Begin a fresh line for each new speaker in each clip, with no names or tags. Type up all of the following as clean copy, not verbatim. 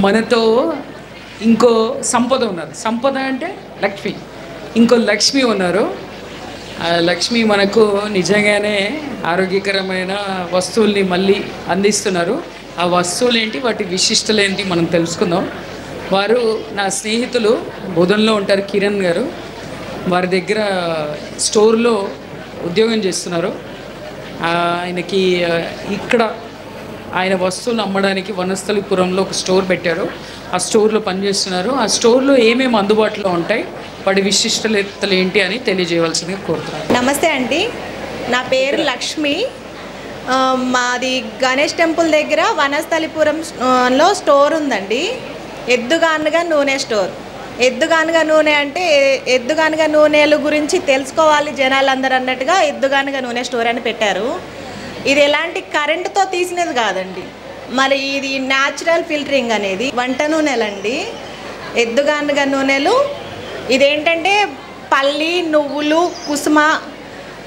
మనతో ఇంకో సంపద ఉన్నారు. సంపద అంటే లక్ష్మి. ఇంకో లక్ష్మి ఉన్నారు. ఆ లక్ష్మి మనకు నిజంగానే ఆరోగ్యకరమైన వస్తువుల్ని మళ్ళీ అందిస్తున్నారు. ఆ వస్తువులు ఏంటి, వాటి విశిష్టలు ఏంటి మనం తెలుసుకుందాం. వారు నా స్నేహితులు, బోధనలో ఉంటారు, కిరణ్ గారు. వారి దగ్గర స్టోర్లో ఉద్యోగం చేస్తున్నారు. ఆయనకి ఇక్కడ ఆయన వస్తువులు అమ్మడానికి వనస్థలిపురంలో ఒక స్టోర్ పెట్టారు. ఆ స్టోర్లో పనిచేస్తున్నారు. ఆ స్టోర్లో ఏమేమి అందుబాటులో ఉంటాయి, వాటి విశిష్టతలు ఏంటి అని తెలియజేయవలసిందిగా కోరుతున్నాను.
నమస్తే అండి, నా పేరు లక్ష్మి. మాది గణేష్ టెంపుల్ దగ్గర వనస్థలిపురంలో స్టోర్ ఉందండి. ఎద్దుగానుగా నూనె స్టోర్. ఎద్దుగానుగా నూనె అంటే ఎద్దుగానుగా నూనెల గురించి తెలుసుకోవాలి జనాలందరూ అన్నట్టుగా ఎద్దుగానుగా నూనె స్టోర్ అని పెట్టారు. ఇది ఎలాంటి కరెంటుతో తీసినది కాదండి, మరి ఇది న్యాచురల్ ఫిల్టరింగ్ అనేది వంట నూనెలండి. ఎద్దుగానుగా నూనెలు ఇదేంటంటే పల్లి, నువ్వులు, కుసుమ,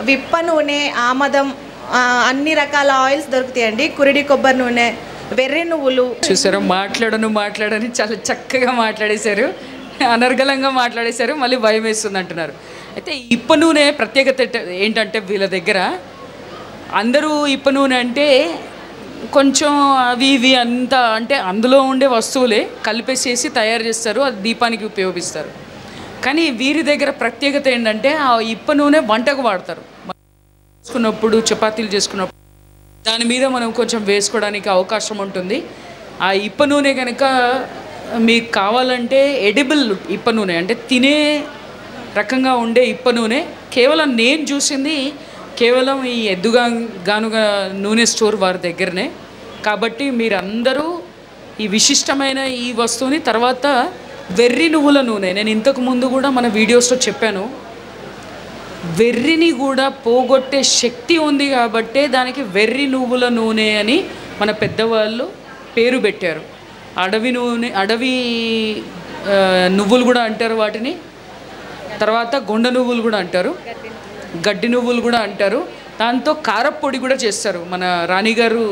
విప్ప నూనె, ఆమదం, అన్ని రకాల ఆయిల్స్ దొరుకుతాయండి. కురిడి కొబ్బరి నూనె, వెర్రి నువ్వులు.
చూసారు, మాట్లాడని చాలా చక్కగా మాట్లాడేశారు, అనర్గళంగా మాట్లాడేశారు, మళ్ళీ భయం వేస్తుంది అంటున్నారు. అయితే ఇప్ప నూనె ప్రత్యేకత ఏంటంటే వీళ్ళ దగ్గర అందరూ ఇప్ప నూనె అంటే కొంచెం అవి ఇవి అంతా అంటే అందులో ఉండే వస్తువులే కలిపేసేసి తయారు చేస్తారు, అది దీపానికి ఉపయోగిస్తారు. కానీ వీరి దగ్గర ప్రత్యేకత ఏంటంటే ఆ ఇప్ప నూనె వంటకు వాడతారు. చేసుకున్నప్పుడు, చపాతీలు చేసుకున్నప్పుడు దాని మీద మనం కొంచెం వేసుకోవడానికి అవకాశం ఉంటుంది. ఆ ఇప్ప నూనె కనుక మీకు కావాలంటే ఎడిబుల్ ఇప్ప నూనె అంటే తినే రకంగా ఉండే ఇప్ప నూనె కేవలం నేను చూసింది కేవలం ఈ ఎద్దుగానుగా నూనె స్టోర్ వారి దగ్గరనే. కాబట్టి మీరందరూ ఈ విశిష్టమైన ఈ వస్తువుని, తర్వాత వెర్రి నువ్వుల నూనె, నేను ఇంతకు ముందు కూడా మన వీడియోస్లో చెప్పాను, వెర్రిని కూడా పోగొట్టే శక్తి ఉంది కాబట్టే దానికి వెర్రి నువ్వుల నూనె అని మన పెద్దవాళ్ళు పేరు పెట్టారు. అడవి నూనె, అడవి నువ్వులు కూడా అంటారు వాటిని, తర్వాత గొండ నువ్వులు కూడా అంటారు, గడ్డి నువ్వులు కూడా అంటారు. దాంతో కారప్పొడి కూడా చేస్తారు, మన రాణిగారు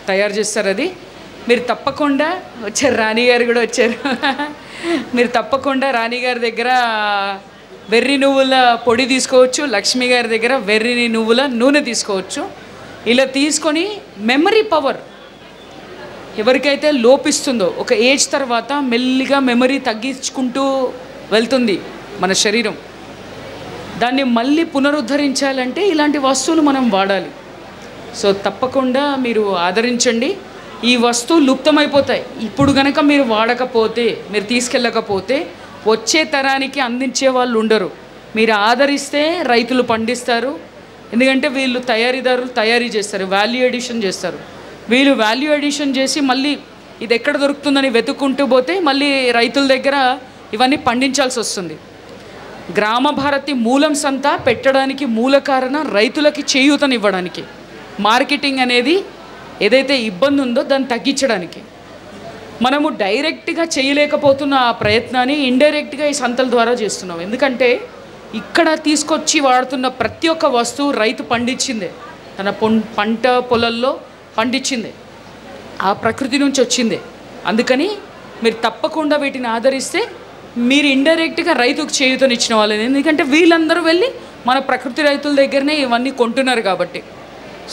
తయారు చేస్తారు. అది మీరు తప్పకుండా వచ్చారు, రాణిగారు కూడా వచ్చారు. మీరు తప్పకుండా రాణిగారి దగ్గర వెర్రి నువ్వుల పొడి తీసుకోవచ్చు, లక్ష్మి గారి దగ్గర వెర్రి నువ్వుల నూనె తీసుకోవచ్చు. ఇలా తీసుకొని మెమరీ పవర్ ఎవరికైతే లోపిస్తుందో, ఒక ఏజ్ తర్వాత మెల్లిగా మెమరీ తగ్గించుకుంటూ వెళ్తుంది మన శరీరం, దాన్ని మళ్ళీ పునరుద్ధరించాలంటే ఇలాంటి వస్తువులు మనం వాడాలి. సో తప్పకుండా మీరు ఆదరించండి. ఈ వస్తువులు లుప్తమైపోతాయి. ఇప్పుడు కనుక మీరు వాడకపోతే, మీరు తీసుకెళ్ళకపోతే వచ్చే తరానికి అందించే వాళ్ళు ఉండరు. మీరు ఆదరిస్తే రైతులు పండిస్తారు. ఎందుకంటే వీళ్ళు తయారీదారులు తయారీ చేస్తారు, వాల్యూ ఎడిషన్ చేస్తారు. వీళ్ళు వాల్యూ ఎడిషన్ చేసి మళ్ళీ ఇది ఎక్కడ దొరుకుతుందని వెతుక్కుంటూ పోతే మళ్ళీ రైతుల దగ్గర ఇవన్నీ పండించాల్సి వస్తుంది. గ్రామ భారతి మూలం సంతా పెట్టడానికి మూల కారణం రైతులకి చేయూతనివ్వడానికి, మార్కెటింగ్ అనేది ఏదైతే ఇబ్బంది ఉందో దాన్ని తగ్గించడానికి. మనము డైరెక్ట్గా చేయలేకపోతున్న ఆ ప్రయత్నాన్ని ఇండైరెక్ట్గా ఈ సంతల ద్వారా చేస్తున్నాం. ఎందుకంటే ఇక్కడ తీసుకొచ్చి వాడుతున్న ప్రతి ఒక్క వస్తువు రైతు పండించిందే, తన పంట పొలంలో పండించిందే, ఆ ప్రకృతి నుంచి వచ్చిందే. అందుకని మీరు తప్పకుండా వీటిని ఆదరిస్తే మీరు ఇండైరెక్ట్గా రైతుకు చేయూతనిచ్చిన వాళ్ళని. ఎందుకంటే వీళ్ళందరూ వెళ్ళి మన ప్రకృతి రైతుల దగ్గరనే ఇవన్నీ కొంటున్నారు కాబట్టి.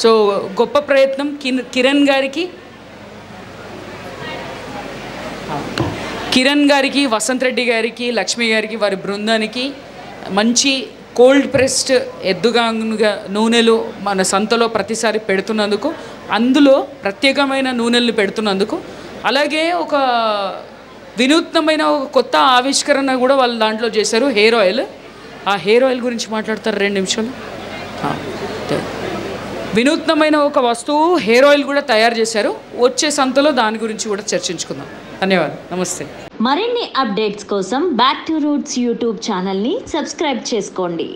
సో గొప్ప ప్రయత్నం కిరణ్ గారికి, వసంత్ రెడ్డి గారికి, లక్ష్మి గారికి, వారి బృందానికి మంచి కోల్డ్ ప్రెస్డ్ ఎద్దుగానుగా నూనెలు మన సంతలో ప్రతిసారి పెడుతున్నందుకు, అందులో ప్రత్యేకమైన నూనెలను పెడుతున్నందుకు, అలాగే ఒక వినూత్నమైన ఒక కొత్త ఆవిష్కరణ కూడా వాళ్ళు దాంట్లో చేశారు, హెయిర్ ఆయిల్. ఆ హెయిర్ ఆయిల్ గురించి మాట్లాడతారు 2 నిమిషాలు. వినూత్నమైన ఒక వస్తువు హెయిర్ ఆయిల్ కూడా తయారు చేశారు. వచ్చే సంతలో దాని గురించి కూడా చర్చించుకుందాం. ధన్యవాదాలు, నమస్తే.
మరిన్ని అప్డేట్స్ కోసం బ్యాక్ టు రూట్స్ యూట్యూబ్ ఛానల్ని సబ్స్క్రైబ్ చేసుకోండి.